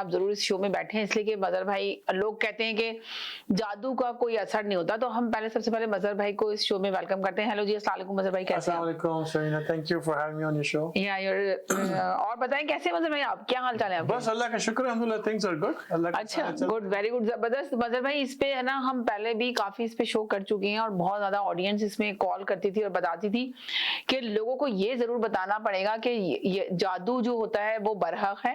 آپ ضرور اس شو میں بیٹھے ہیں، اس لیے کہ مظہر بھائی، لوگ کہتے ہیں کہ جادو کا کوئی اثر نہیں ہوتا، تو ہم پہلے سب سے پہلے مظہر بھائی کو اس شو میں ویلکم کرتے ہیں۔ ہیلو جی، السلام علیکم مظہر بھائی، کیسے ہیں السلام علیکم Serena, thank you for having me on your show. اور بتائیں کیسے مظہر بھائی، آپ کیا حال چال ہے آپ کے؟ بس اللہ کا شکر ہے، الحمدللہ تھنگز آر گڈ۔ اللہ کا اچھا، گڈ، ویری گڈ، زبردست۔ مظہر بھائی اس پہ ہے نا، ہم پہلے بھی کافی اس پہ شو کر چکے ہیں اور بہت زیادہ آڈینس اس میں کال کرتی تھی اور بتاتی تھی کہ لوگوں کو یہ ضرور بتانا پڑے گا کہ یہ جادو جو ہوتا ہے وہ برحق ہے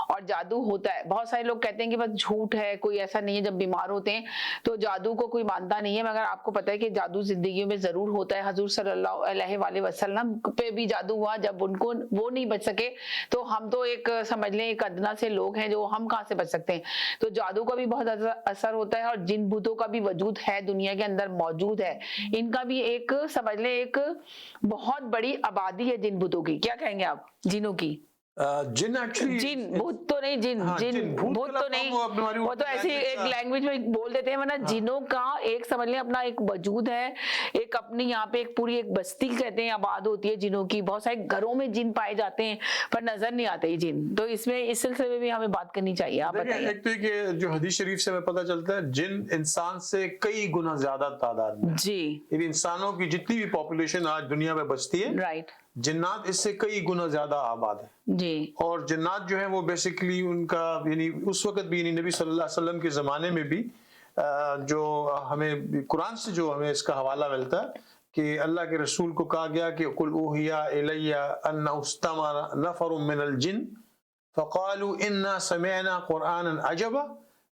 اور جادو ہوتا ہے۔ بہت سارے لوگ کہتے ہیں کہ بس جھوٹ ہے، کوئی ایسا نہیں ہے، جب بیمار ہوتے ہیں تو جادو کو کوئی مانتا نہیں ہے، مگر آپ کو پتہ ہے کہ جادو زندگیوں میں ضرور ہوتا ہے۔ حضور صلی اللہ علیہ وآلہ وسلم پہ بھی جادو ہوا، جب ان کو وہ نہیں بچ سکے تو ہم تو ایک سمجھ لیں ایک ادنا سے لوگ ہیں، جو ہم کہاں سے بچ سکتے ہیں۔ تو جادو کا بھی بہت اثر ہوتا ہے اور جن بھوتوں کا بھی وجود ہے، دنیا کے اندر موجود ہے، ان کا بھی ایک سمجھ لیں ایک بہت بڑی آبادی ہے جن بھوتوں کی۔ کیا کہیں گے آپ جنوں کی؟ جن ایکچولی جن بھوت تو نہیں، جن بھوت تو نہیں، وہ تو ایسی ایک لینگویج میں بول دیتے ہیں، ورنہ جنوں کا ایک سمجھ لیں اپنا ایک وجود ہے، ایک اپنی یہاں پہ ایک پوری ایک بستی کہتے ہیں آباد ہوتی ہے جنوں کی۔ بہت سارے گھروں میں جن پائے جاتے ہیں پر نظر نہیں آتے یہ جن، تو اس میں اس سلسلے میں بھی ہمیں بات کرنی چاہیے۔ آپ بتائیے۔ ایک تو کہ جو حدیث شریف سے ہمیں پتہ چلتا ہے جن انسان سے کئی گنا زیادہ تعداد میں، جی، یعنی انسانوں کی جتنی بھی پاپولیشن آج دنیا میں بچتی ہے، رائٹ، جنات اس سے کئی گنا زیادہ آباد ہے۔ جی، اور جنات جو ہیں وہ بیسیکلی ان کا یعنی اس وقت بھی، یعنی نبی صلی اللہ علیہ وسلم کے زمانے میں بھی جو ہمیں قرآن سے جو ہمیں اس کا حوالہ ملتا ہے کہ اللہ کے رسول کو کہا گیا کہ قل اوحی الی ان استمع نفر من الجن فقالوا انا سمعنا قرآنا عجبا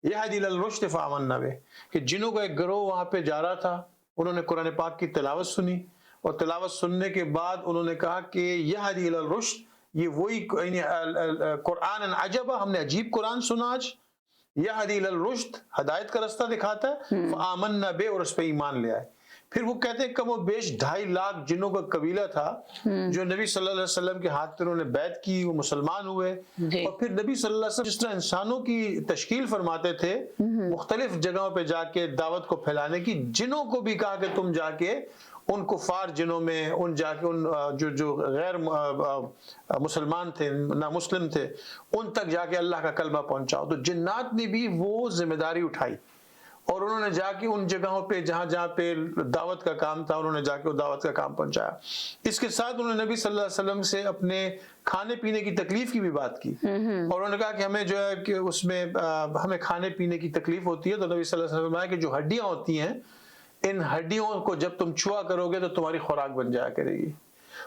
یہدی الی الرشد فآمنا بہ، کہ جنوں کا ایک گروہ وہاں پہ جا رہا تھا، انہوں نے قرآن پاک کی تلاوت سنی اور تلاوت سننے کے بعد انہوں نے کہا کہ یہدی الی الرشد، یہ وہی قرآن عجبا، ہم نے عجیب قرآن سنا آج، یہدی الی الرشد، ہدایت کا رستہ دکھاتا ہے، فآمنا بہ، اور اس پہ ایمان لے آئے۔ پھر وہ کہتے ہیں کم و بیش 2.5 لاکھ جنوں کا قبیلہ تھا جو نبی صلی اللہ علیہ وسلم کے ہاتھ پہ انہوں نے بیعت کی، وہ مسلمان ہوئے۔ اور پھر نبی صلی اللہ علیہ وسلم جس طرح انسانوں کی تشکیل فرماتے تھے مختلف جگہوں پہ جا کے دعوت کو پھیلانے کی، جنوں کو بھی کہا کہ تم جا کے ان کفار جنوں میں، ان جا کے ان جو غیر مسلمان تھے، نہ مسلم تھے، ان تک جا کے اللہ کا کلمہ پہنچاؤ۔ تو جنات نے بھی وہ ذمہ داری اٹھائی اور انہوں نے جا کے ان جگہوں پہ جہاں جہاں پہ دعوت کا کام تھا، انہوں نے جا کے وہ دعوت کا کام پہنچایا۔ اس کے ساتھ انہوں نے نبی صلی اللہ علیہ وسلم سے اپنے کھانے پینے کی تکلیف کی بھی بات کی، اور انہوں نے کہا کہ ہمیں جو ہے کہ اس میں ہمیں کھانے پینے کی تکلیف ہوتی ہے، تو نبی صلی اللہ علیہ وسلم نے فرمایا کہ جو ہڈیاں ہوتی ہیں، ان ہڈیوں کو جب تم چھوا کرو گے تو تمہاری خوراک بن جایا کرے گی۔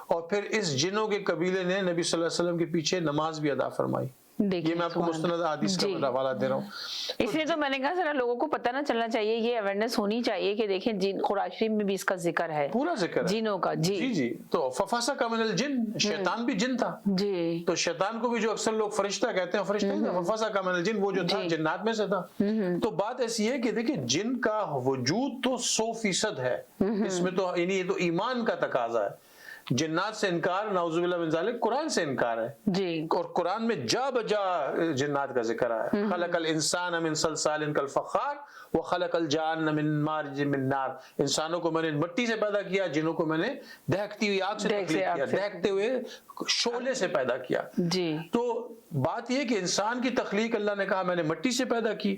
اور پھر اس جنوں کے قبیلے نے نبی صلی اللہ علیہ وسلم کے پیچھے نماز بھی ادا فرمائی۔ یہ میں آپ کو مستند حدیث کا حوالہ دے رہا ہوں۔ اس لیے تو میں نے کہا ذرا لوگوں کو پتہ نہ چلنا چاہیے، یہ اویئرنیس ہونی چاہیے کہ دیکھیں جن، قرآن شریف میں بھی اس کا ذکر ہے، پورا ذکر ہے جنوں کا۔ جی جی، تو ففسق من الجن، شیطان بھی جن تھا۔ جی، تو شیطان کو بھی جو اکثر لوگ فرشتہ کہتے ہیں، فرشتہ نہیں تھا، ففسق من الجن، وہ جو تھا جنات میں سے تھا۔ تو بات ایسی ہے کہ دیکھیں جن کا وجود تو 100% ہے، اس میں تو یعنی یہ تو ایمان کا تقاضا ہے۔ جنات سے انکار نعوذ باللہ من ذالک قرآن سے انکار ہے، جی، اور قرآن میں جا بجا جنات کا ذکر ہے۔ خلق الانسان من صلصال کالفخار وخلق الجان من مارج من نار، انسانوں کو میں نے مٹی سے پیدا کیا، جنوں کو میں نے دہکتی ہوئی آگ سے تخلیق کیا، دہکتے ہوئے شعلے سے پیدا کیا۔ جی، تو بات یہ کہ انسان کی تخلیق اللہ نے کہا میں نے مٹی سے پیدا کی،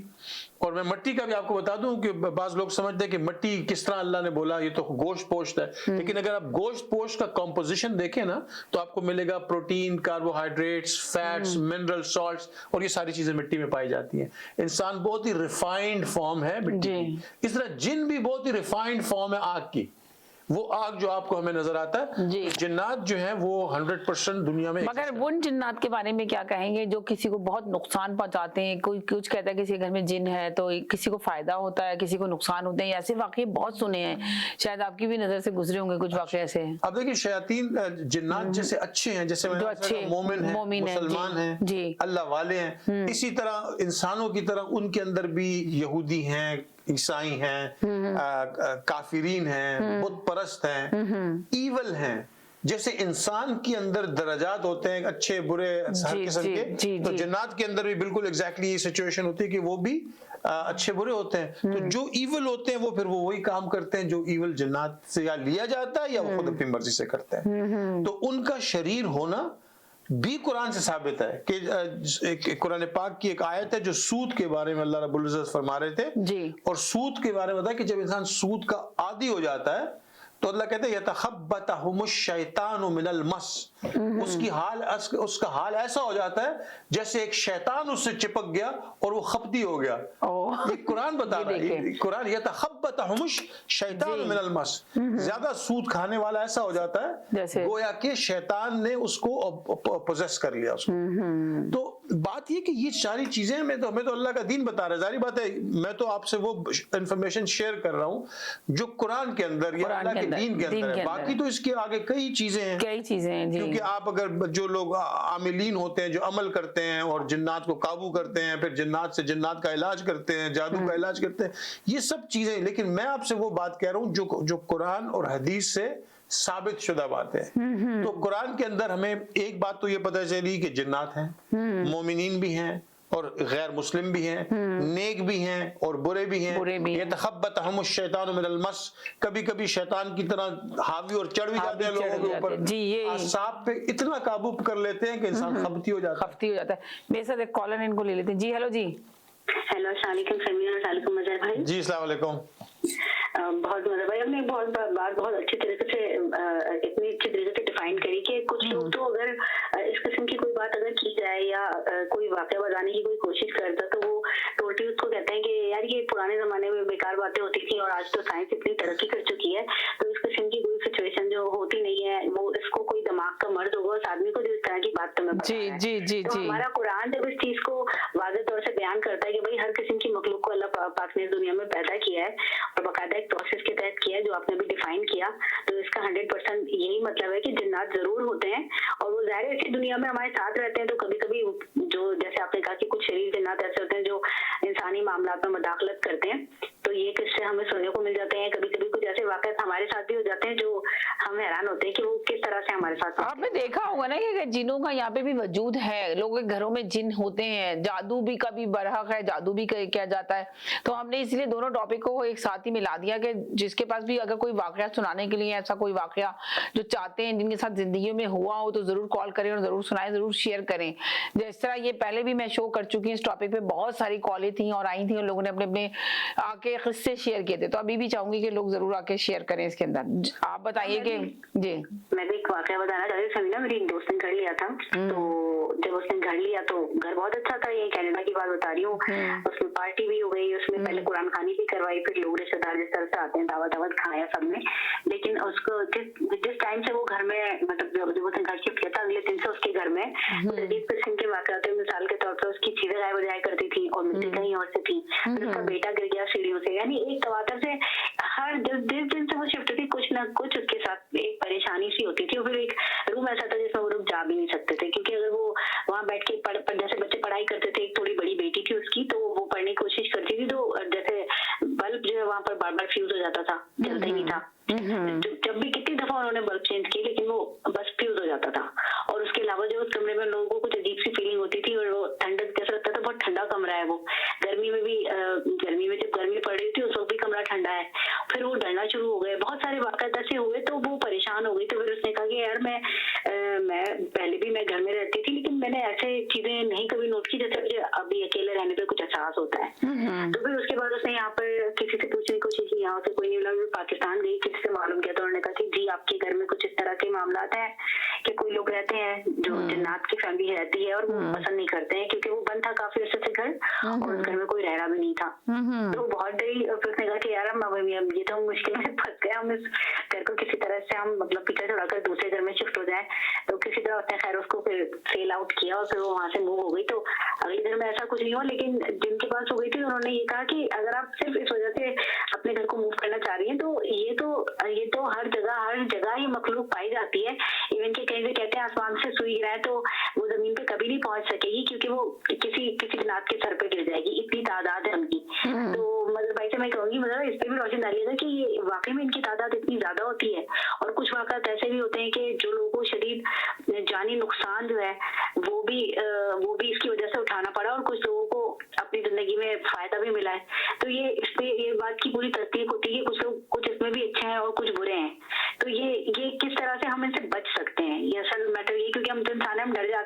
اور میں مٹی کا بھی آپ کو بتا دوں کہ بعض لوگ سمجھتے ہیں کہ مٹی کس طرح اللہ نے بولا، یہ تو گوشت پوشت ہے، لیکن اگر آپ گوشت پوشت کا کمپوزیشن دیکھیں نا تو آپ کو ملے گا protein, carbohydrates, fats, mineral, salts, اور یہ ساری چیزیں مٹی میں پائی جاتی ہیں۔ انسان بہت ہی ریفائنڈ فارم ہے مٹی کی، اس طرح جن بھی بہت ہی ریفائنڈ فارم ہے آگ کی، وہ آگ جو آپ کو ہمیں نظر آتا ہے۔ جنات جو ہیں وہ 100% دنیا میں، مگر ان جنات کے بارے میں کیا کہیں گے جو کسی کو بہت نقصان پہنچاتے ہیں؟ کوئی کچھ کہتا ہے کسی کے گھر میں جن ہے تو کسی کو فائدہ ہوتا ہے، کسی کو نقصان ہوتے ہیں، ایسے واقعے بہت سنے ہیں، شاید آپ کی بھی نظر سے گزرے ہوں گے کچھ واقعے ایسے۔ اب دیکھیں شیاطین، جنات جیسے اچھے ہیں، جیسے مومن ہیں، مسلمان ہیں، اللہ والے ہیں، اسی طرح انسانوں کی طرح ان کے اندر بھی یہودی ہیں، عیسائی ہیں، کافرین ہیں، بت پرست ہیں، ایول ہیں۔ جیسے انسان کے اندر درجات ہوتے ہیں اچھے برے ہر قسم کے، تو جنات کے اندر بھی بالکل ایگزیکٹلی یہ سچویشن ہوتی ہے کہ وہ بھی اچھے برے ہوتے ہیں۔ تو جو ایول ہوتے ہیں وہ پھر وہی کام کرتے ہیں جو ایول جنات سے یا لیا جاتا ہے یا وہ خود اپنی مرضی سے کرتے ہیں۔ تو ان کا شریر ہونا بھی قرآن سے ثابت ہے کہ قرآن پاک کی ایک آیت ہے جو سود کے بارے میں اللہ رب العزت فرما رہے تھے جی، اور سود کے بارے میں بتایا کہ جب انسان سود کا عادی ہو جاتا ہے تو اللہ کہتے ہیں یتخبطہم الشیطان من المس، اس کا حال ایسا ہو جاتا ہے جیسے ایک شیطان اس سے چپک گیا اور وہ خپتی ہو گیا. یہ قرآن بتا رہا ہے، قرآن یتخبطہم الشیطان من المس، زیادہ سود کھانے والا ایسا ہو جاتا ہے گویا کہ شیطان نے اس کو پوزیس کر لیا اس کو. تو بات یہ کہ یہ ساری چیزیں ہمیں تو اللہ کا دین بتا رہا ہے. ظاہر بات ہے میں تو آپ سے وہ انفارمیشن شیئر کر رہا ہوں جو قرآن کے اندر یا اللہ کے دین کے اندر ہے. باقی تو اس کے آگے کئی چیزیں ہیں کیونکہ آپ اگر جو لوگ عاملین ہوتے ہیں جو عمل کرتے ہیں اور جنات کو قابو کرتے ہیں، پھر جنات سے جنات کا علاج کرتے ہیں، جادو کا علاج کرتے ہیں، یہ سب چیزیں. لیکن میں آپ سے وہ بات کہہ رہا ہوں جو قرآن اور حدیث سے ثابت شدہ بات ہے. تو قرآن کے اندر ہمیں ایک بات تو یہ پتہ چلی کہ جنات ہیں، مومنین بھی ہیں اور غیر مسلم بھی ہیں، نیک بھی ہیں اور برے بھی ہیں. یتخبطہم الشیطان من المس، کبھی کبھی شیطان کی طرح حاوی اور چڑھ بھی جاتے ہیں لوگوں کے اوپر، اعصاب پہ اتنا قابو کر لیتے ہیں کہ انسان خپتی ہو جاتا ہے. میرے ساتھ ایک کالر ان کو لے لیتے ہیں. جی ہیلو. جی ہیلو، السلام علیکم سمیرہ، السلام علیکم مظہر بھائی. جی السلام علیکم. بہت مزہ بھائی، ہم نے بہت بات بہت اچھی طریقے سے اتنی اچھی طریقے سے ڈیفائن کری کہ کچھ لوگ تو اگر اس قسم کی کوئی بات اگر کی جائے یا کوئی واقعہ بتانے کی کوئی کوشش کرتا تو وہ ٹوٹلی اس کو کہتے ہیں کہ یار یہ پرانے زمانے میں بیکار باتیں ہوتی تھی اور آج تو سائنس اتنی ترقی کر چکی ہے تو اس قسم کی کوئی سچویشن جو ہوتی نہیں ہے. وہ اس کو کوئی دماغ کا مرض ہوگا اس آدمی کو جو اس طرح کی بات تمہیں پتا ہے. تو ہمارا قرآن جب اس چیز کو واضح طور سے بیان کرتا ہے کہ بھائی ہر قسم کی مخلوق کو اللہ پاک نے اس دنیا میں پیدا کیا ہے اور باقاعدہ ایک پروسیس کے تحت کیا ہے جو آپ نے بھی ڈیفائن کیا، تو اس کا 100% یہی مطلب ہے کہ جنات ضرور ہوتے ہیں اور وہ ظاہر ایسی دنیا میں ہمارے ساتھ رہتے ہیں. تو کبھی کبھی جو جیسے آپ نے کہا کہ کچھ شریر جنات ایسے ہوتے ہیں جو انسانی معاملات میں مداخلت کرتے ہیں، تو یہ قصے ہمیں سننے کو مل جاتے ہیں. کبھی کبھی کچھ ایسے واقعات ہمارے ساتھ بھی ہو جاتے ہیں جو ہم حیران ہوتے ہیں کہ وہ کس طرح سے ہمارے ساتھ. آپ نے دیکھا ہوگا نا کہ جنوں کا یہاں پہ بھی وجود ہے، لوگوں کے گھروں میں جن ہوتے ہیں، جادو بھی کا بھی برحق ہے، جادو بھی کیا جاتا ہے. تو ہم نے اس لیے دونوں ٹاپک کو ایک ساتھ ہی ملا دیا کہ جس کے پاس بھی اگر کوئی واقعہ سنانے کے لیے ایسا کوئی واقعہ جو چاہتے ہیں جن کے ساتھ زندگیوں میں ہوا ہو تو ضرور کال کریں اور ضرور سنائیں، ضرور شیئر کریں. جس طرح یہ پہلے بھی میں شو کر چکی ہوں اس ٹاپک پہ، بہت ساری کالیں تھیں اور آئی تھیں اور لوگوں نے اپنے اپنے آ کے قصے شیئر کیے تھے. تو ابھی بھی چاہوں گی کہ لوگ ضرور آ کے شیئر کریں اس کے اندر. آپ بتائیے کہ جی. میں بھی ایک واقعہ بتانا چاہتی ہوں. سمیرہ میری ایک دوست نے گھر لیا تھا، تو جب اس نے گھر لیا تو گھر بہت اچھا تھا. یہ کینیڈا کی بات بتا رہی ہوں. اس میں پارٹی بھی ہو گئی، اس میں پہلے قرآن خوانی بھی کروائی، پھر لوگ رشتے دار جس طرح سے آتے ہیں دعوت کھایا سب نے. لیکن اس کو جس ٹائم سے وہ گھر میں مطلب جب اس نے گھر شفٹ کیا تھا اگلے دن سے اس کے گھر میں عجیب قسم کے واقعات. مثال کے طور پر اس کی چیزیں غائب ہو جایا کرتی تھی اور ملتی کہیں اور سے تھی. اس کا بیٹا گر گیا سیڑھیوں سے. یعنی ایک تواتر سے ہر جس دن سے وہ شفٹ ہوتی کچھ نہ کچھ اس کے ساتھ ایک پریشانی سی ہوتی تھی. اور پھر ایک روم ایسا تھا جس میں وہ لوگ جا بھی نہیں سکتے تھے کیونکہ اگر وہ وہاں بیٹھ کے جیسے بچے پڑھائی کرتے تھے، ایک تھوڑی بڑی بیٹی تھی اس کی، تو وہ پڑھنے کی کوشش کرتی تھی تو جیسے بلب جو ہے وہاں پر بار بار فیوز ہو جاتا تھا، چلتا ہی نہیں تھا. جب بھی کتنی دفعہ انہوں نے بلب چینج کی لیکن وہ بس فیوز ہو جاتا تھا. اور اس کے علاوہ جو اس کمرے میں لوگوں کو کچھ عجیب سی فیلنگ ہوتی تھی اور وہ ٹھنڈک جیسا لگتا تھا بہت ٹھنڈا کمرہ ہے وہ. گرمی میں بھی جب گرمی پڑ رہی تھی اس وقت بھی کمرہ ٹھنڈا ہے. پھر وہ ڈرنا شروع ہو گئے. بہت سارے واقعات ایسے ہوئے تو وہ پریشان ہو گئی. تو پھر اس نے کہا کہ یار میں پہلے بھی میں گھر میں رہتی تھی لیکن میں نے ایسے چیزیں نہیں کبھی نوٹ کی جیسے مجھے ابھی اکیلے رہنے پہ کچھ احساس ہوتا ہے. تو پھر اس کے بعد اس نے یہاں پر کسی سے پوچھنے کی کوشش کی، یہاں سے کوئی نہیں ملا. پاکستان گئی، کسی سے معلوم کیا تو انہوں نے کہا کہ جی آپ کے گھر میں کچھ اس طرح کے معاملات ہیں کہ کوئی لوگ رہتے ہیں جو جنات کی فیملی رہتی ہے اور وہ پسند نہیں کرتے ہیں کیونکہ وہ بند تھا کافی عرصے سے گھر اور اس گھر میں کوئی رہ رہا بھی نہیں تھا. تو بہت ڈری. پھر اس نے کہا کہ یار یہ تو مشکل میں پھنس گئے، ہم اس گھر کو کسی طرح سے ہم مطلب پیچھے چھڑا کر دوسرے گھر میں شفٹ ہو جائیں. تو کسی طرح اس نے خیر اس کو پھر سیل آؤٹ کیا اور پھر وہ وہاں سے موو ہو گئی. تو اگلے دن میں ایسا کچھ نہیں ہوا لیکن جن کے پاس ہو گئی تھی انہوں نے یہ کہا کہ اگر آپ صرف اس وجہ سے اپنے گھر کو موو کرنا چاہ رہی ہیں تو یہ تو ہر جگہ ہی مخلوق پائی جاتی ہے. ایون کہ کہیں سے کہتے ہیں آسمان سے سوئی گرائے تو وہ زمین پہ کبھی نہیں پہنچ سکے گی کیونکہ وہ کسی جنات کے سر پہ گر جائے گی، اتنی تعداد ہے ان کی. تو مطلب بھائی سے میں کہوں گی مطلب اس پہ بھی روشن ڈالیے گا کہ یہ واقعی میں ان کی تعداد اتنی زیادہ ہوتی ہے. اور کچھ واقعات ایسے بھی ہوتے ہیں کہ جو لوگوں کو شدید جانی نقصان جو ہے وہ بھی اس کی وجہ سے اٹھانا پڑا اور کچھ لوگوں کو اپنی زندگی میں فائدہ بھی ملا ہے. تو یہ اس پہ یہ بات کی پوری تصدیق ہوتی ہے کہ کچھ لوگ کچھ اس میں بھی اچھے ہیں اور کچھ برے ہیں. تو یہ کس طرح سے ہم ان سے بچ سکتے ہیں، یہ اصل میٹر یہ کیونکہ ہم تو انسان ہیں، ہم ڈر جاتے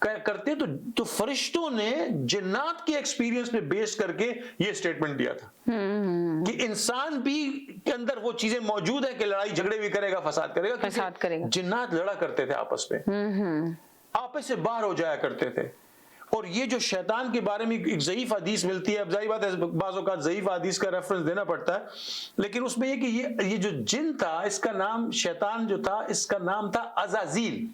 کرتے تو فرشتوں نے جنات کے ایکسپیرینس پہ بیس کر کے یہ اسٹیٹمنٹ دیا تھا کہ انسان بھی کے اندر وہ چیزیں موجود ہیں کہ لڑائی جھگڑے بھی کرے گا، فساد کرے گا. جنات لڑا کرتے تھے آپس میں، آپس سے باہر ہو جایا کرتے تھے. اور یہ جو شیطان کے بارے میں ایک ضعیف حدیث ملتی ہے، اب ظاہر بات ہے بعض اوقات ضعیف حدیث کا ریفرنس دینا پڑتا ہے، لیکن اس میں یہ کہ یہ جو جن تھا، اس کا نام شیطان جو تھا، اس کا نام تھا عزازیل.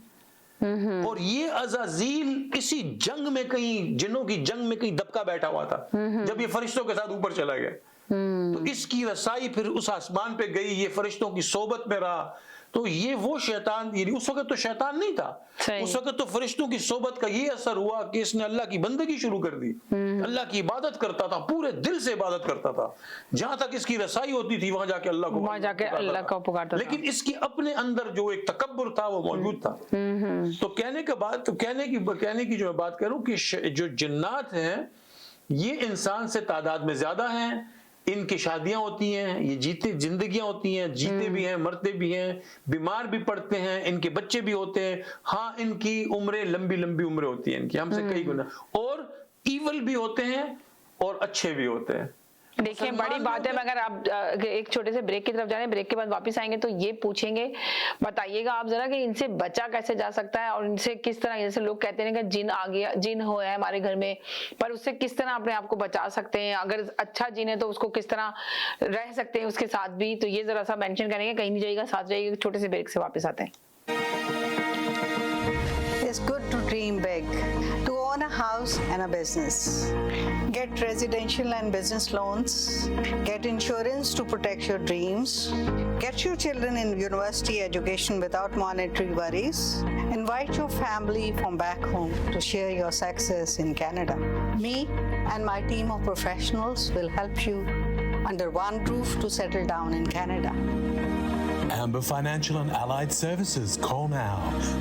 اور یہ عزازیل کسی جنگ میں کہیں، جنوں کی جنگ میں کہیں دبکا بیٹھا ہوا تھا جب یہ فرشتوں کے ساتھ اوپر چلا گیا. تو اس کی رسائی پھر اس آسمان پہ گئی، یہ فرشتوں کی صحبت میں رہا. تو یہ وہ شیطان، یعنی اس وقت تو شیطان نہیں تھا، اس وقت تو فرشتوں کی صحبت کا یہ اثر ہوا کہ اس نے اللہ کی بندگی شروع کر دی، اللہ کی عبادت کرتا تھا، پورے دل سے عبادت کرتا تھا، جہاں تک اس کی رسائی ہوتی تھی وہاں جا کے اللہ کو پکارتا تھا. لیکن اس کی اپنے اندر جو ایک تکبر تھا وہ موجود تھا. تو کہنے کی جو میں بات کروں کہ جو جنات ہیں یہ انسان سے تعداد میں زیادہ ہیں، ان کی شادیاں ہوتی ہیں، یہ جیتے زندگیاں ہوتی ہیں، جیتے بھی ہیں، مرتے بھی ہیں، بیمار بھی پڑتے ہیں، ان کے بچے بھی ہوتے ہیں. ہاں ان کی عمریں لمبی عمریں ہوتی ہیں ان کی، ہم سے کئی گنا، اور ایول بھی ہوتے ہیں اور اچھے بھی ہوتے ہیں. دیکھیں بڑی بات ہے. مگر آپ ایک چھوٹے سے بریک کی طرف جا رہے ہیں، بریک کے بعد واپس آئیں گے تو یہ پوچھیں گے، بتائیے گا آپ ذرا کہ ان سے بچا کیسے جا سکتا ہے، اور ان سے کس طرح، جیسے لوگ کہتے ہیں کہ جن آ گیا، جن ہوا ہے ہمارے گھر میں، پر اس سے کس طرح اپنے آپ کو بچا سکتے ہیں، اگر اچھا جن ہے تو اس کو کس طرح رہ سکتے ہیں اس کے ساتھ بھی. تو یہ ذرا سا مینشن کریں گے، کہیں نہیں جائے گا، ساتھ رہیے گا. چھوٹے سے بریک سے واپس آتے ہیں. It's good to dream big, to own a house and a business. Get residential and business loans. Get insurance to protect your dreams. Get your children in university education without monetary worries. Invite your family from back home to share your success in Canada. Me and my team of professionals will help you under one roof to settle down in Canada. Amber Financial and Allied Services. Call now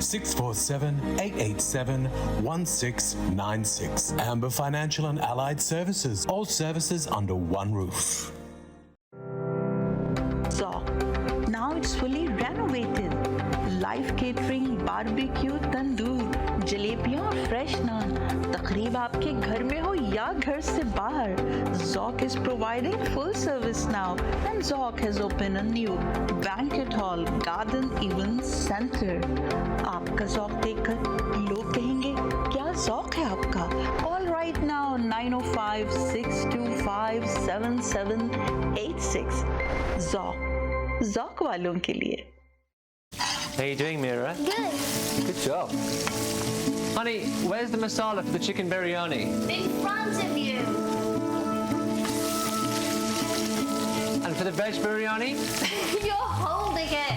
647-887-1696. Amber Financial and Allied Services. All services under one roof. Zoc. Now it's fully renovated. Live catering, barbecue, tandoor, جلیبیاں اور fresh naan. تقریب آپ کے گھر میں ہو یا گھر سے باہر, Zoc is providing full service now, and Zoc has opened a new banquet hall, garden event center. آپ کا Zoc دیکھ کر لوگ کہیں گے کیا Zoc ہے آپ کا. Call right now 905-625-7786. Zoc والوں کے لیے. How you doing, Mira? Good. Good job. Honey, where's the masala for the chicken biryani? In front of you. And for the veg biryani? You're holding it.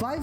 5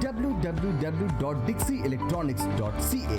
www.dixieelectronics.ca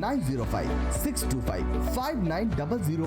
905-625-5900.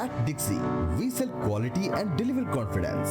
At Dixie, we sell quality and deliver confidence.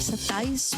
27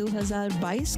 2022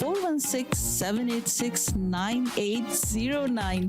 416-786-9809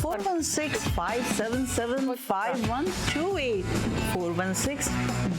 416-577-5128. 416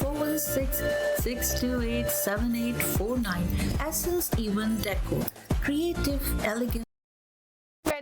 416-628-7849. SS Event Deco, creative, elegant.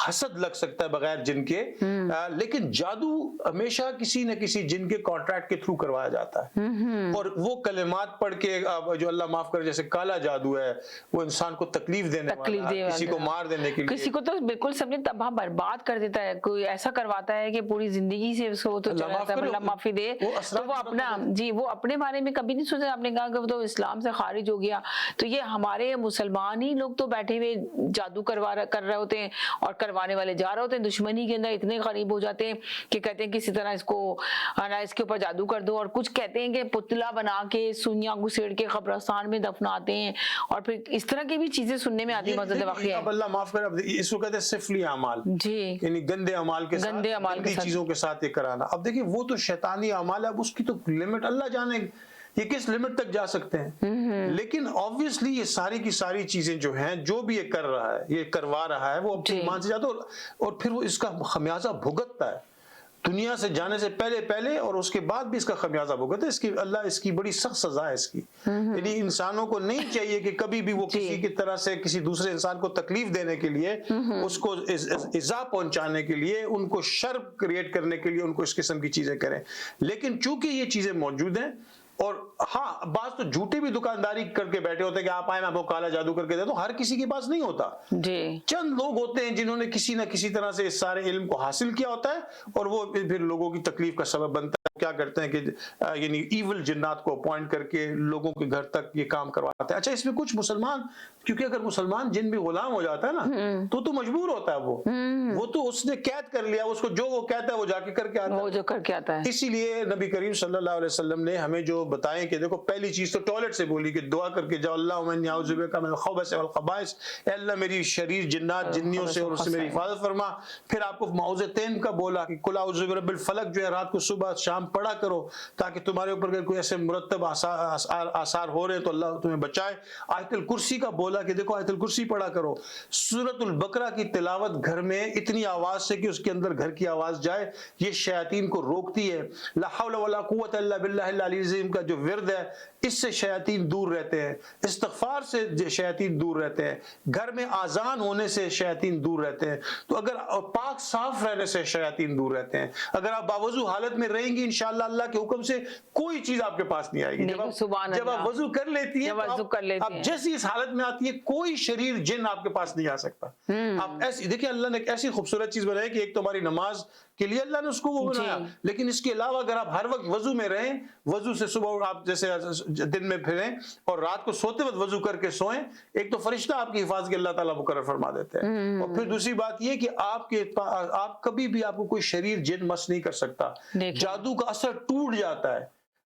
حسد لگ سکتا ہے بغیر جن کے، لیکن جادو ہمیشہ کسی نہ کسی جن کے کانٹریکٹ کے تھرو کروایا جاتا ہے، اور وہ کلمات پڑھ کے جو اللہ معاف کرے جیسے کالا جادو ہے، وہ انسان کو تکلیف دینے والا، کسی کو مار دینے کے لیے، کسی کو تو بالکل سمجھے تباہ برباد کر دیتا ہے، کوئی ایسا کرواتا ہے کہ پوری زندگی سے اس کو تو چلا جاتا ہے، اللہ معافی دے، تو وہ اپنا جی وہ اپنے بارے میں کبھی نہیں سوچا. آپ نے کہا کہ وہ تو اسلام سے خارج ہو گیا، تو یہ ہمارے مسلمان ہی لوگ تو بیٹھے ہوئے جادو کر رہے ہوتے ہیں اور کروانے والے جا رہے ہوتے ہیں، دشمنی کے اندر اتنے قریب ہو جاتے ہیں کہ کہتے ہیں کسی طرح اس کو اس کے اوپر جادو کر دو، اور کچھ کہتے ہیں کہ پتلا بنا کے سوئیاں گھسیڑ کے قبرستان میں دفناتے ہیں، اور پھر اس طرح کی بھی چیزیں سننے میں آتی ہیں. واقعی اب اللہ معاف کرے، اس کو کہتے ہیں سفلی اعمال، جی یعنی گندے اعمال کے ساتھ، گندی چیزوں کے ساتھ یہ کرانا. اب دیکھیں وہ تو شیطانی اعمال ہے، اب اس کی تو لمٹ اللہ جانے یہ کس لمٹ تک جا سکتے ہیں. لیکن obviously یہ ساری کی ساری چیزیں جو ہیں، جو بھی یہ کر رہا ہے، یہ کروا رہا ہے، وہ اپنی ایمان سے جاتا ہے اور پھر وہ اس کا خمیازہ بھگتتا ہے دنیا سے جانے سے پہلے اور اس کے بعد بھی اس کا خمیازہ بھگتا ہے. اس کی اللہ اس کی بڑی سخت سزا ہے اس کی. یعنی انسانوں کو نہیں چاہیے کہ کبھی بھی وہ کسی کی طرح سے کسی دوسرے انسان کو تکلیف دینے کے لیے، اس کو ایذا پہنچانے کے لیے، ان کو شر کریٹ کرنے کے لیے ان کو اس قسم کی چیزیں کریں. لیکن چونکہ یہ چیزیں موجود ہیں، اور ہاں بعض تو جھوٹے بھی دکانداری کر کے بیٹھے ہوتے ہیں کہ آپ آئے میں آپ کو کالا جادو کر کے دے، تو ہر کسی کے پاس نہیں ہوتا. چند لوگ ہوتے ہیں جنہوں نے کسی نہ کسی طرح سے اس سارے علم کو حاصل کیا ہوتا ہے، اور وہ پھر لوگوں کی تکلیف کا سبب بنتا ہے. کیا کرتے ہیں کہ یعنی ایول جنات کو اپوائنٹ کر کے لوگوں کے گھر تک یہ کام کرواتے ہیں. اچھا اس میں کچھ مسلمان، کیونکہ اگر مسلمان جن بھی غلام ہو جاتا ہے نا تو مجبور ہوتا ہے، وہ تو اس نے قید کر لیا، اس کو جو وہ کہتا ہے وہ جا کے کر کے آتا ہے. اسی لیے نبی کریم صلی اللہ علیہ وسلم نے ہمیں جو بتائیں کہ دیکھو پہلی چیز تو ٹوائلٹ سے بولی کہ دعا کر کے جاؤ، اللہم انی اعوذ بک من الخبث والخبائث، اے اللہ میری شریر جنات جنیوں سے اور اس سے میری حفاظت فرما. پھر آپ کو معوذتین کا بولا کہ قل اعوذ برب الفلق جو ہے رات کو صبح شام پڑھا کرو تاکہ تمہارے اوپر کوئی ایسے مرتب آثار ہو رہے تو اللہ تمہیں بچائے. آیت الکرسی کا بولا کہ دیکھو آیت الکرسی پڑھا کرو. سورۃ البقرہ کی تلاوت گھر میں اتنی آواز سے کہ اس کے اندر گھر کی آواز جائے، یہ شیاطین کو روکتی ہے. لا حول ولا قوت الا باللہ العلی العظیم کا جو ورد ہے، اس سے شیاطین دور رہتے ہیں. استغفار سے شیاطین دور رہتے ہیں. گھر میں آذان ہونے سے شیاطین دور رہتے ہیں. تو اگر پاک صاف رہنے سے شیاطین دور رہتے ہیں. اگر آپ باوضو حالت میں رہیں گی انشاءاللہ اللہ کے حکم سے کوئی چیز آپ کے پاس نہیں آئے گی. جب آپ وضو کر لیتی ہیں، اب جیسی اس حالت میں آتی ہے کوئی شریر جن آپ کے پاس نہیں آ سکتا. آپ ایسی دیکھیں اللہ نے ایک ایسی خوبصورت چیز بنائی کہ ایک تو ہماری نماز کے لیے اللہ نے اس کو وہ بنایا، لیکن اس کے علاوہ اگر آپ ہر وقت وضو میں رہیں، وضو سے صبح آپ جیسے دن میں پھریں اور رات کو سوتے وقت وضو کر کے سوئیں، ایک تو فرشتہ آپ کی حفاظت کے اللہ تعالیٰ مقرر فرما دیتے ہیں. اور پھر دوسری بات یہ کہ آپ کبھی بھی آپ کو کوئی شریر جن مس نہیں کر سکتا. جادو کا اثر ٹوٹ جاتا ہے.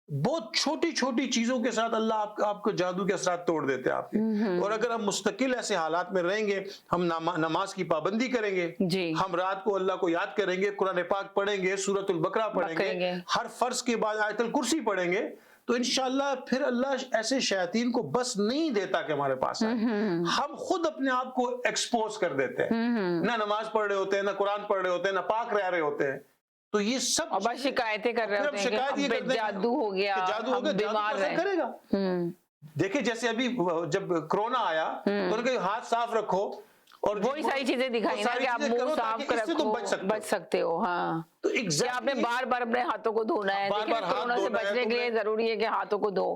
بہت چھوٹی چھوٹی چیزوں کے ساتھ اللہ آپ کو جادو کے اثرات توڑ دیتے ہیں آپ کے. اور اگر ہم مستقل ایسے حالات میں رہیں گے، ہم نماز کی پابندی کریں گے، ہم رات کو اللہ کو یاد کریں گے، قرآن پاک پڑھیں گے، سورۃ البقرہ پڑھیں گے، ہر فرض کے بعد آیت الکرسی پڑھیں گے، تو انشاءاللہ پھر اللہ ایسے شیاطین کو بس نہیں دیتا کہ ہمارے پاس آئے. ہم خود اپنے آپ کو ایکسپوز کر دیتے ہیں. نہ نماز پڑھ رہے ہوتے ہیں، نہ قرآن پڑھ رہے ہوتے ہیں، نہ پاک رہ رہے ہوتے ہیں. تو یہ سب شکایتیں کر رہے ہوتے ہیں کہ جادو ہو گیا، بیمار کرے گا. دیکھیں جیسے ابھی جب کرونا آیا تو ان کے ہاتھ صاف رکھو، اور وہی ساری چیزیں دکھائی نا کہ آپ منہ صاف رکھو، بچ سکتے ہو. ہاں تو آپ نے بار بار اپنے ہاتھوں کو دھونا ہے. کورونا سے بچنے کے لیے ضروری ہے کہ ہاتھوں کو دھو،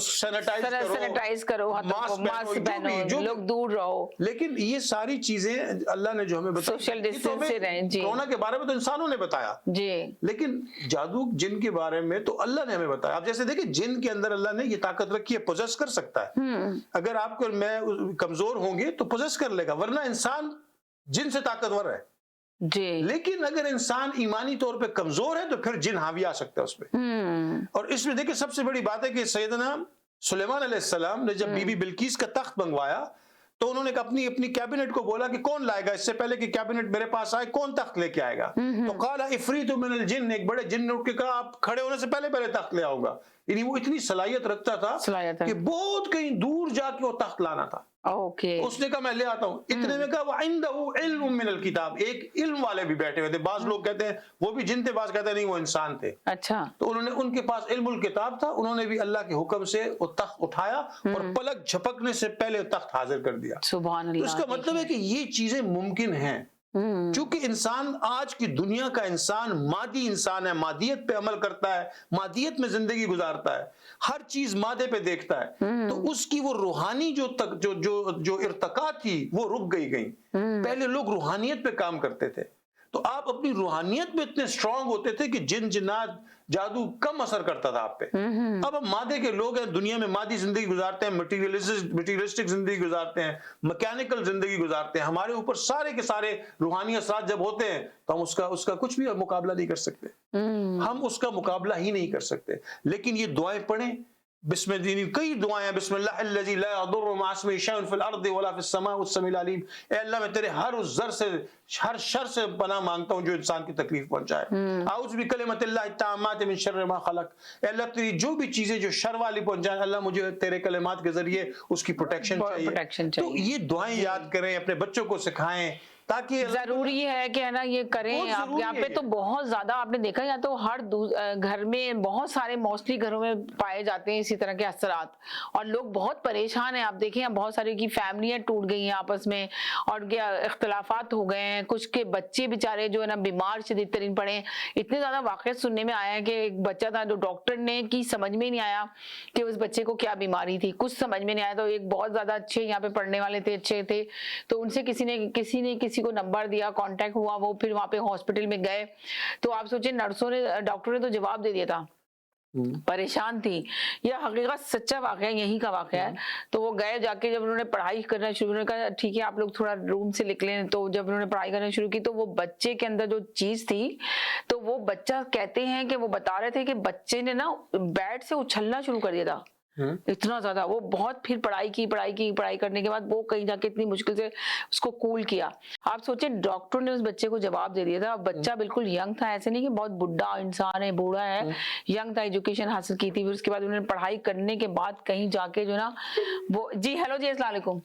سینیٹائز کرو، ماسک پہنو، لوگ دور رہو. لیکن یہ ساری چیزیں اللہ نے جو ہمیں بتائی، سوشل ڈسٹینس سے رہیں. کورونا کے بارے میں تو انسانوں نے بتایا جی، لیکن جادو جن کے بارے میں تو اللہ نے ہمیں بتایا. اب جیسے دیکھیں جن کے اندر اللہ نے یہ طاقت رکھی ہے، پوزیس کر سکتا ہے. اگر آپ کو میں کمزور ہوں گے تو پوزیس کر لے گا، ورنہ انسان جن سے طاقتور ہے جی. لیکن اگر انسان ایمانی طور پہ کمزور ہے تو پھر جن حاوی آ سکتا ہے اس پہ. اور اس میں دیکھیں سب سے بڑی بات ہے کہ سیدنا سلیمان علیہ السلام نے جب بی بی بلقیس کا تخت منگوایا تو انہوں نے اپنی کیبنٹ کو بولا کہ کون لائے گا، اس سے پہلے کہ کیبنٹ میرے پاس آئے کون تخت لے کے آئے گا. تو قال عفریت من الجن، ایک بڑے جن نے اٹھ کے کہا آپ کھڑے ہونے سے پہلے تخت لے آؤں گا. یعنی وہ اتنی صلاحیت رکھتا تھا کہ بہت کہیں دور جا کے وہ تخت لانا تھا. اس نے کہا میں لے آتا ہوں. اتنے میں کہا وَعِنْدَهُ عِلْمٌ مِّنَ الْكِتَابِ، ایک علم والے بھی بیٹھے ہوئے تھے. بعض لوگ کہتے ہیں وہ بھی جن تھے، بعض کہتے ہیں نہیں وہ انسان تھے. اچھا تو انہوں نے ان کے پاس علم الکتاب تھا، انہوں نے بھی اللہ کے حکم سے وہ تخت اٹھایا اور پلک جھپکنے سے پہلے تخت حاضر کر دیا. سبحان اللہ. اس کا مطلب ہے کہ یہ چیزیں ممکن ہیں. چونکہ انسان آج کی دنیا کا مادی انسان ہے, مادیت پہ عمل کرتا ہے, مادیت میں زندگی گزارتا ہے, ہر چیز مادے پہ دیکھتا ہے, تو اس کی وہ روحانی جو ارتقا تھی وہ رک گئی. پہلے لوگ روحانیت پہ کام کرتے تھے, تو آپ اپنی روحانیت میں اتنے اسٹرانگ ہوتے تھے کہ جن جنات جادو کم اثر کرتا تھا آپ پہ. اب ہم مادے کے لوگ ہیں, دنیا میں مادی زندگی گزارتے ہیں, مٹیریلسٹک زندگی گزارتے ہیں, میکینیکل زندگی گزارتے ہیں. ہمارے اوپر سارے کے سارے روحانی اثرات جب ہوتے ہیں تو ہم اس کا کچھ بھی مقابلہ نہیں کر سکتے. ہم اس کا مقابلہ ہی نہیں کر سکتے. لیکن یہ دعائیں پڑھیں, بسم اللہ, کئی دعائیں ہیں, بسم اللہ الذی لا یضر مع اسمہ شیء فی الارض ولا فی السماء السمیع العلیم. اے اللہ میں تیرے ہر اس ذر سے, ہر شر سے پناہ مانگتا ہوں جو انسان کی تکلیف پہنچائے. اعوذ بکلمۃ اللہ التامات من شر ما خلق. اے اللہ تیری جو بھی چیزیں جو شر والی پہنچائیں, اللہ مجھے تیرے کلمات کے ذریعے اس کی پروٹیکشن چاہیے. تو یہ دعائیں یاد کریں, اپنے بچوں کو سکھائیں, تاکہ ضروری ہے کہ ہے نا یہ کریں. آپ یہاں پہ تو بہت زیادہ آپ نے دیکھا, یا تو ہر گھر میں بہت سارے موسٹلی گھروں میں پائے جاتے ہیں اسی طرح کے اثرات, اور لوگ بہت پریشان ہیں. آپ دیکھیں بہت ساری کی فیملیاں ٹوٹ گئی ہیں آپس میں, اور اختلافات ہو گئے ہیں. کچھ کے بچے بیچارے جو ہے نا بیمار شدید ترین پڑے. اتنے زیادہ واقعات سننے میں آیا ہے کہ ایک بچہ تھا جو ڈاکٹر نے کی سمجھ میں نہیں آیا کہ اس بچے کو کیا بیماری تھی, کچھ سمجھ میں نہیں آیا. تو ایک بہت زیادہ اچھے یہاں پہ پڑھنے والے تھے, اچھے تھے, تو ان سے کسی نے کسی کو نمبر دیا, کانٹیکٹ ہوا, وہ پھر وہاں پہ ہاسپٹل میں گئے. تو آپ سوچیں نرسوں نے, ڈاکٹر نے تو جواب دے دیا تھا, پریشان تھی. یہ حقیقت سچا واقعہ یہی کا واقعہ ہے. تو وہ گئے, جا کے جب انہوں نے پڑھائی کرنا شروع, انہوں نے کہا ٹھیک ہے آپ لوگ تھوڑا روم سے نکلیں. تو جب انہوں نے پڑھائی کرنا شروع کی تو وہ بچے کے اندر جو چیز تھی, تو وہ بچہ کہتے ہیں کہ وہ بتا رہے تھے کہ بچے نے نا بیڈ سے اچھلنا شروع کر دیا تھا اتنا زیادہ. وہ بہت پھر پڑھائی کرنے کے بعد وہ کہیں جا کے اتنی مشکل سے اس کو کول کیا. آپ سوچیں ڈاکٹر نے اس بچے کو جواب دے دیا تھا. بچہ بالکل ینگ تھا, ایسے نہیں کہ بہت بڈھا انسان ہے, بوڑھا ہے, ینگ تھا, ایجوکیشن حاصل کی تھی. پھر اس کے بعد انہوں نے پڑھائی کرنے کے بعد کہیں جا کے جو نا وہ, جی ہیلو جی السلام علیکم.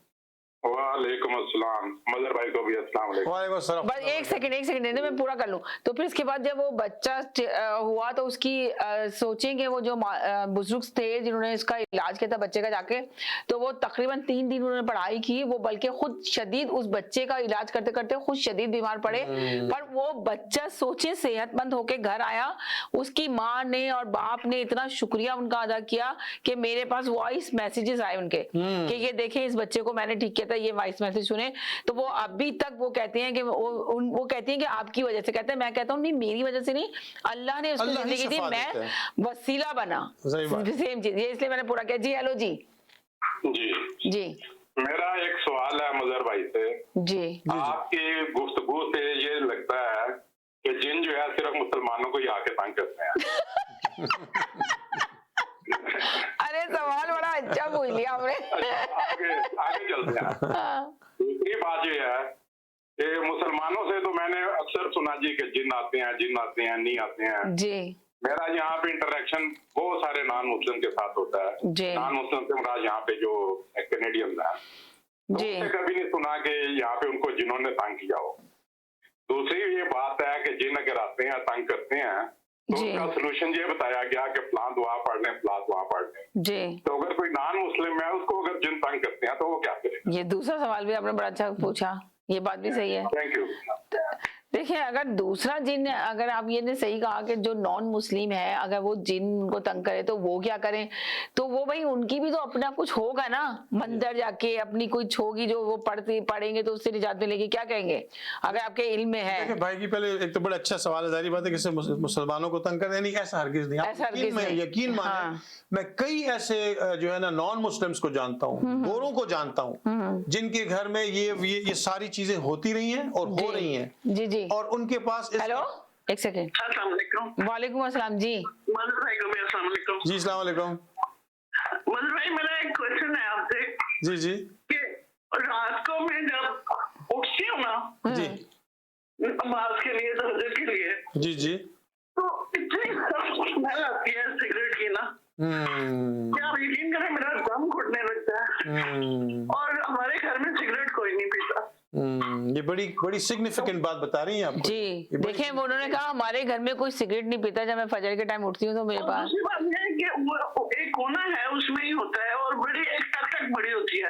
وعلیکم السلام. مظہر بھائی کو بھی السلام علیکم. وعلیکم السلام. بس ایک سیکنڈ میں پورا کر لوں. تو پھر اس کے بعد جب وہ بچہ ہوا تو اس کی سوچیں کہ وہ جو بزرگ تھے جنہوں نے اس کا علاج کیا تھا بچے کا جا کے, تو وہ تقریباً 3 دن انہوں نے پڑھائی کی. وہ بلکہ خود شدید اس بچے کا علاج کرتے کرتے خود شدید بیمار پڑے. پر وہ بچہ سوچیں صحت مند ہو کے گھر آیا, اس کی ماں نے اور باپ نے اتنا شکریہ ان کا ادا کیا کہ میرے پاس وائس میسیجز آئے ان کے کہ یہ دیکھیں اس بچے کو میں نے ٹھیک کیا, یہ وائس میسج سنے. تو وہ ابھی تک وہ کہتے ہیں کہ وہ کہتی ہیں کہ آپ کی وجہ سے. کہتے ہیں, میں کہتا ہوں نہیں میری وجہ سے نہیں, اللہ نے اس کو زندگی دی, میں وسیلہ بنا. سیم چیز, یہ اس لیے میں نے پورا کیا. جی ہیلو جی. جی میرا ایک سوال ہے مظہر بھائی سے. جی آپ کی گفتگو سے یہ لگتا ہے کہ جن جو ہے صرف مسلمانوں کو ہی آ کے تنگ کرتے ہیں. ارے سوال بڑا اچھا پوچھ لیا ہم نے. آگے چلتے ہیں. دوسری بات یہ ہے کہ مسلمانوں سے تو میں نے اکثر سنا جی کہ جن آتے ہیں نہیں آتے ہیں. جی میرا یہاں پہ انٹریکشن بہت سارے نان مسلم کے ساتھ ہوتا ہے. جی نان مسلم سے مراد یہاں پہ جو کینیڈینز ہیں, جی کبھی نہیں سنا کہ یہاں پہ ان کو جنہوں نے تنگ کیا ہو. دوسری یہ بات ہے کہ جن اگر آتے ہیں تنگ کرتے ہیں تو اس کا سولوشن یہ بتایا گیا کہ فلاں دعا پڑھ لیں, فلاں دعا پڑھ لیں. جی تو اگر کوئی نان مسلم ہے اس کو اگر جن تنگ کرتے ہیں تو وہ کیا کرے. یہ دوسرا سوال بھی آپ نے بڑا اچھا پوچھا, یہ بات بھی صحیح ہے. Thank you. دیکھیں اگر دوسرا جن, اگر آپ یہ نے صحیح کہا کہ جو نان مسلم ہے اگر وہ جن کو تنگ کرے تو وہ کیا کریں, تو وہ بھائی ان کی بھی تو اپنا کچھ ہوگا نا, مندر جا کے اپنی کچھ ہوگی جو وہ پڑھیں گے تو اس سے نجات ملے گی. کیا کہیں گے اگر آپ کے علم میں ہے. بھائی کی پہلے ایک تو بڑا اچھا سوال ہے, ظاہری بات ہے کہ مسلمانوں کو تنگ کرنے, ایسا ہرگز نہیں. یقین مانیں میں کئی ایسے جو ہے نا نان مسلمس کو جانتا ہوں, گوروں کو جانتا ہوں, جن کے گھر میں یہ ساری چیزیں ہوتی رہی ہیں اور ہو رہی ہیں. جی جی. اور ان کے پاس ہیلو ایک سیکنڈ. السلام علیکم. وعلیکم السلام. جی مظہر بھائی کو بھی السلام علیکم. جی السلام علیکم. مظہر بھائی میرا ایک کوشچن ہے آپ سے. جی جی. کہ رات کو میں جب اٹھتی ہوں نا جی نماز کے لیے, تہجد کے لیے, جی جی, تو اتنی سخت اسمیل آتی ہے سگریٹ کی نا, کیا آپ یقین کریں میرا دم گھٹنے لگتا ہے. اور ہمارے گھر میں سگریٹ کوئی نہیں پیتا. یہ بڑی سگنیفیکنٹ بات بتا رہی ہیں آپ. جی دیکھیں وہ انہوں نے کہا ہمارے گھر میں کوئی سگریٹ نہیں پیتا, جب میں فجر کے ٹائم اٹھتی ہوں تو میرے پاس. دوسری بات یہ ہے کہ ایک کونا ہے اس میں ہی ہوتا ہے اور بڑی ایک ٹک ٹک بڑی ہوتی ہے,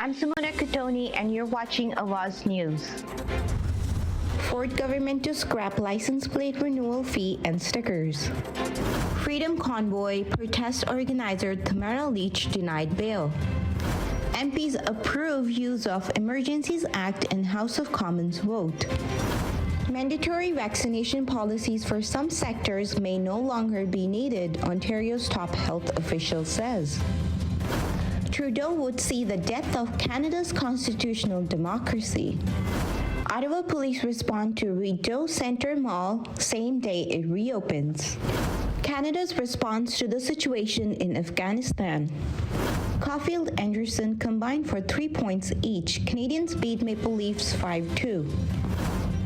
I'm Simona Cotoni and you're watching Awaz News. Ford government to scrap license plate renewal fee and stickers. Freedom Convoy protest organizer Tamara Leach denied bail. MPs approve use of Emergencies Act in House of Commons vote. Mandatory vaccination policies for some sectors may no longer be needed, Ontario's top health official says. Trudeau would see the death of Canada's constitutional democracy. Ottawa police respond to Rideau Centre Mall same day it reopens. Canada's response to the situation in Afghanistan. Caulfield Anderson combined for 3 points each. Canadians beat Maple Leafs 5-2.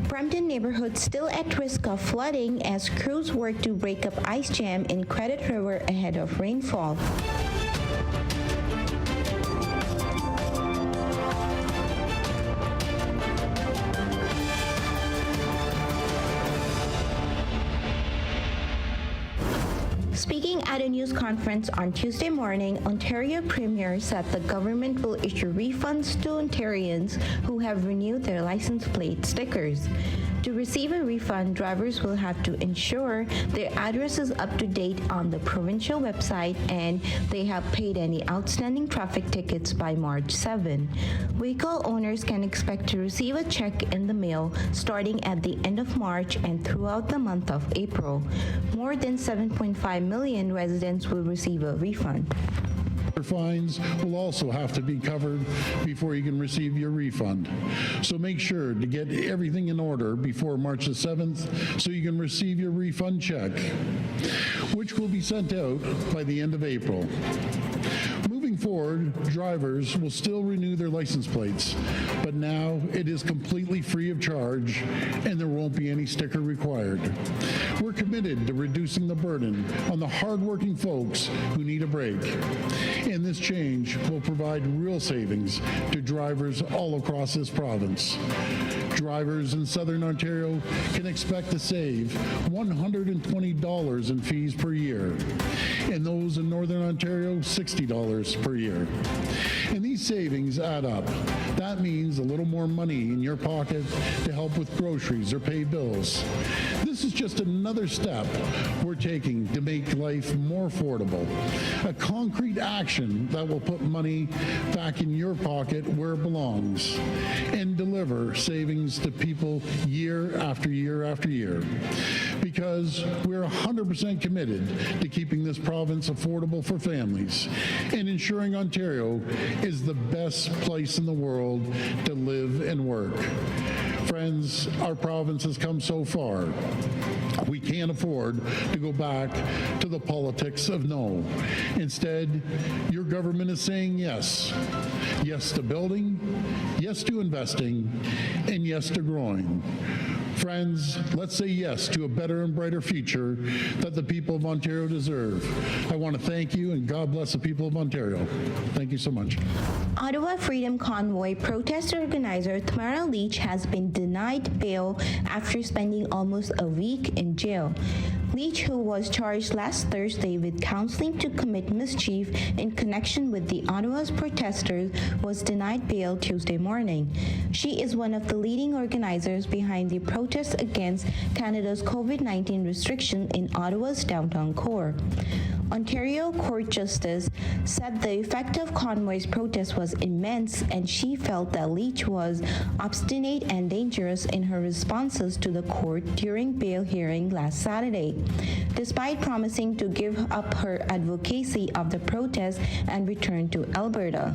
Brampton neighborhood still at risk of flooding as crews work to break up ice jam in Credit River ahead of rainfall. Speaking at a news conference on Tuesday morning, Ontario Premier said the government will issue refunds to Ontarians who have renewed their license plate stickers. To receive a refund, drivers will have to ensure their address is up to date on the provincial website and they have paid any outstanding traffic tickets by March 7. Vehicle owners can expect to receive a check in the mail starting at the end of March and throughout the month of April. More than 7.5 million residents will receive a refund. Fines will also have to be covered before you can receive your refund. So make sure to get everything in order before March the 7th so you can receive your refund check, which will be sent out by the end of April. Moving forward, drivers will still renew their license plates, but now it is completely free of charge and there won't be any sticker required. We're committed to reducing the burden on the hardworking folks who need a break. And this change will provide real savings to drivers all across this province. Drivers in Southern Ontario can expect to save $120 in fees per year, and those in Northern Ontario, $60 per year. And these savings add up. That means a little more money in your pocket to help with groceries or pay bills. This is just another step we're taking to make life more affordable. A concrete action that will put money back in your pocket where it belongs and deliver savings to people year after year after year. Because we're 100% committed to keeping this province affordable for families and ensuring Ontario is the best place in the world to live and work. Friends, our province has come so far. We can't afford to go back to the politics of no. Instead, your government is saying yes. Yes to building, yes to investing, and yes to growing. Friends, let's say yes to a better and brighter future that the people of Ontario deserve. I want to thank you and God bless the people of Ontario. Thank you so much. Ottawa Freedom Convoy protest organizer Tamara Leach has been denied bail after spending almost a week in jail. Leach, who was charged last Thursday with counseling to commit mischief in connection with the Ottawa's protesters, was denied bail Tuesday morning. She is one of the leading organizers behind the protests against Canada's COVID-19 restriction in Ottawa's downtown core. Ontario Court Justice said the effect of Convoy's protest was immense, and she felt that Leach was obstinate and dangerous in her responses to the court during bail hearing last Saturday. Despite promising to give up her advocacy of the protest and return to Alberta.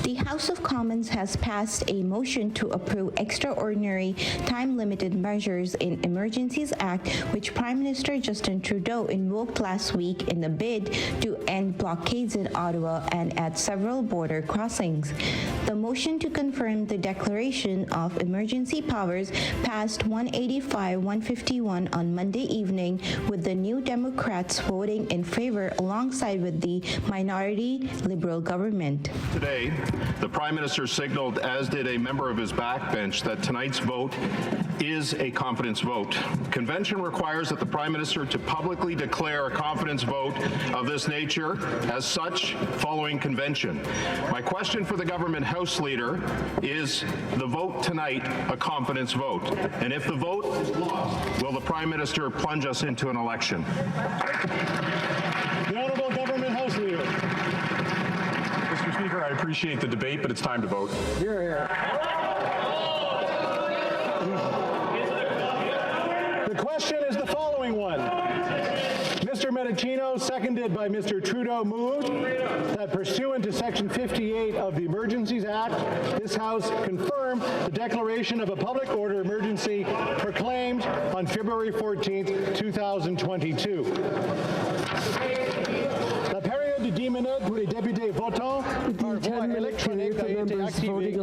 The House of Commons has passed a motion to approve extraordinary time-limited measures in Emergencies Act, which Prime Minister Justin Trudeau invoked last week in a bid to end blockades in Ottawa and at several border crossings. The motion to confirm the declaration of emergency powers passed 185-151 on Monday evening, with the New Democrats voting in favor alongside with the minority Liberal government. Today, the Prime Minister signaled, as did a member of his backbench, that tonight's vote is a confidence vote. Convention requires that the Prime Minister to publicly declare a confidence vote of this nature as such following convention. My question for the government House Leader is the vote tonight a confidence vote? And if the vote is lost, will the Prime Minister plunge us into an election? The Honourable Government House Leader. Mr. Speaker, I appreciate the debate, but it's time to vote. question is the following one. Mr. Menachino, seconded by Mr. Trudeau, moved that pursuant to Section 58 of the Emergencies Act, this House confirm the declaration of a public order emergency proclaimed on February 14th, 2022. La période de 10 minutes pour les députés votants par voie électronique a été activée.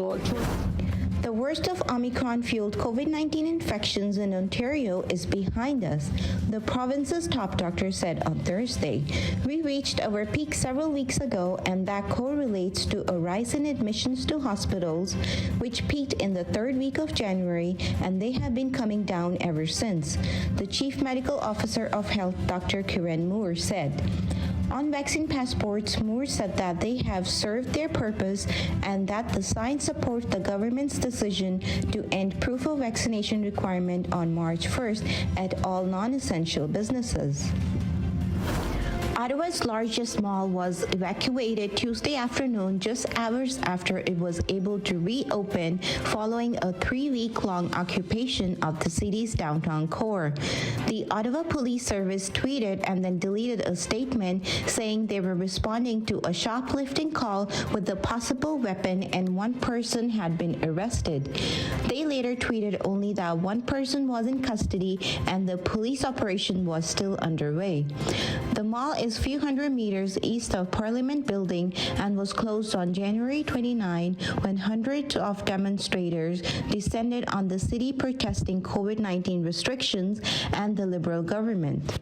The worst of Omicron-fueled COVID-19 infections in Ontario is behind us, the province's top doctor said on Thursday. We reached our peak several weeks ago, and that correlates to a rise in admissions to hospitals, which peaked in the third week of January, and they have been coming down ever since, the Chief Medical Officer of Health, Dr. Kiran Moore, said. On vaccine passports, Moore said that they have served their purpose and that the signs support the government's decision to end proof of vaccination requirement on March 1st at all non-essential businesses. Ottawa's largest mall was evacuated Tuesday afternoon just hours after it was able to reopen following a 3-week-long occupation of the city's downtown core. The Ottawa Police Service tweeted and then deleted a statement saying they were responding to a shoplifting call with a possible weapon and one person had been arrested. They later tweeted only that one person was in custody and the police operation was still underway. The mall is few hundred meters east of Parliament Building and was closed on January 29 when hundreds of demonstrators descended on the city protesting COVID-19 restrictions and the Liberal government.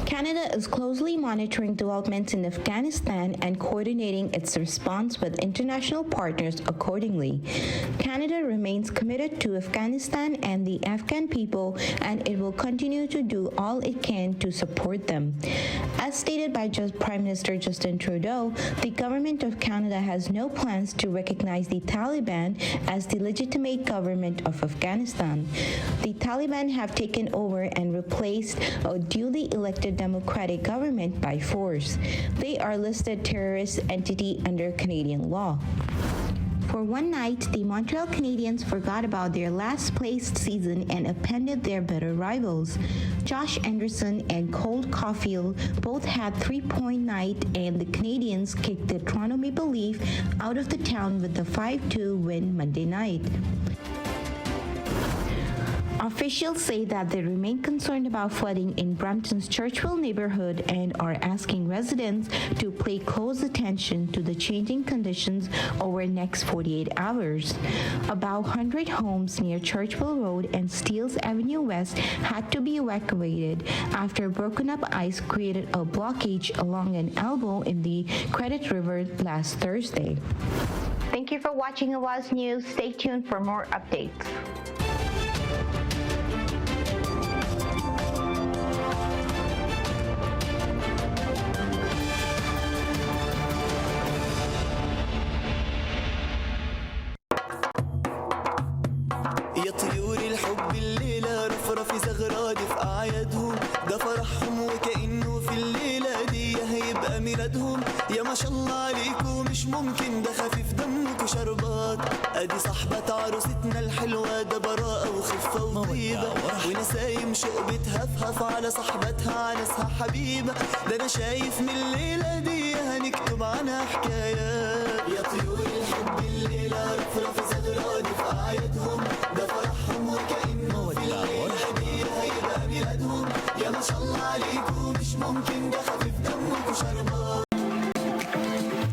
Canada is closely monitoring developments in Afghanistan and coordinating its response with international partners accordingly. Canada remains committed to Afghanistan and the Afghan people, and it will continue to do all it can to support them. As stated by Prime Minister Justin Trudeau, the Government of Canada has no plans to recognize the Taliban as the legitimate government of Afghanistan. The Taliban have taken over and replaced a duly elected democratic government by force. They are listed terrorist entity under Canadian law. For one night, the Montreal Canadiens forgot about their last-placed season and upended their better rivals. Josh Anderson and Cole Caulfield both had 3-point night, and the Canadiens kicked the Toronto Maple Leafs out of the town with a 5-2 win Monday night. Officials say that they remain concerned about flooding in Brampton's Churchville neighborhood and are asking residents to pay close attention to the changing conditions over the next 48 hours. About 100 homes near Churchville Road and Steeles Avenue West had to be evacuated after broken up ice created a blockage along an elbow in the Credit River last Thursday. Thank you for watching Awaz News. Stay tuned for more updates. يا طيور الحب الليلة رفرفي زغرادي في أعيادهم ده فرحهم وكأنه في الليلة دي هيبقى ميلادهم يا ما شاء الله عليكم مش ممكن ده خفيف دمك وشربات أدي صاحبة عروستنا الحلوة ده براءة وخفة وطيبة ونسايم شوق بتهفهف على صاحبتها عنسها حبيبة ده أنا شايف من الليلة دي هنكتب عنها حكايات يا طيور الحب الليلة رفرفي زغرادي في أعيادهم ده فرحهم وكأنه في الليلة دي هيبقى ميلادهم يا ما شاء الله عليكم مش ممكن ده خفيف دمك وشربات.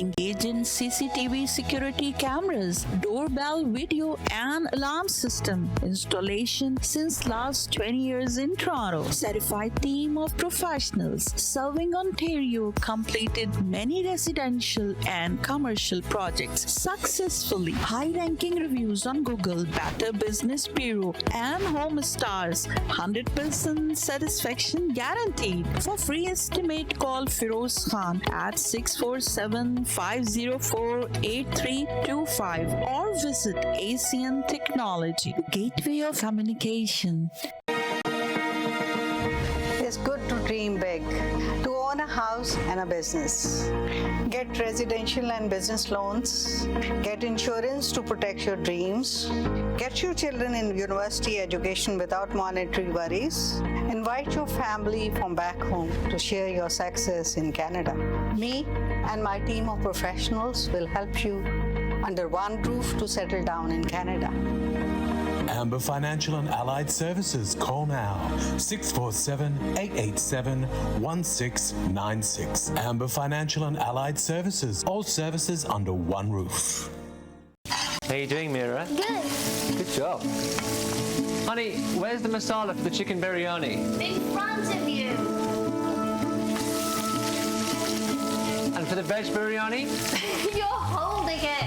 Engage in CCTV security cameras, doorbell video and alarm system installation since last 20 years in Toronto. Certified team of professionals serving Ontario completed many residential and commercial projects successfully. High-ranking reviews on Google, Better Business Bureau and Home Stars. 100% satisfaction guaranteed. For free estimate, call Firoz Khan at 647-504-8325 or visit ACN Technology, gateway of communication. It's good to dream big, to own a house and a business. Get residential and business loans. Get insurance to protect your dreams. Get your children in university education without monetary worries. Invite your family from back home to share your success in Canada. Me and my team of professionals will help you under one roof to settle down in Canada. Amber Financial and Allied Services. Call now 647-887-1696. Amber Financial and Allied Services. All services under one roof. How you doing, Mira? Good. Good job. Honey, where's the masala for the chicken biryani? In front of you. And for the veg biryani? You're holding it.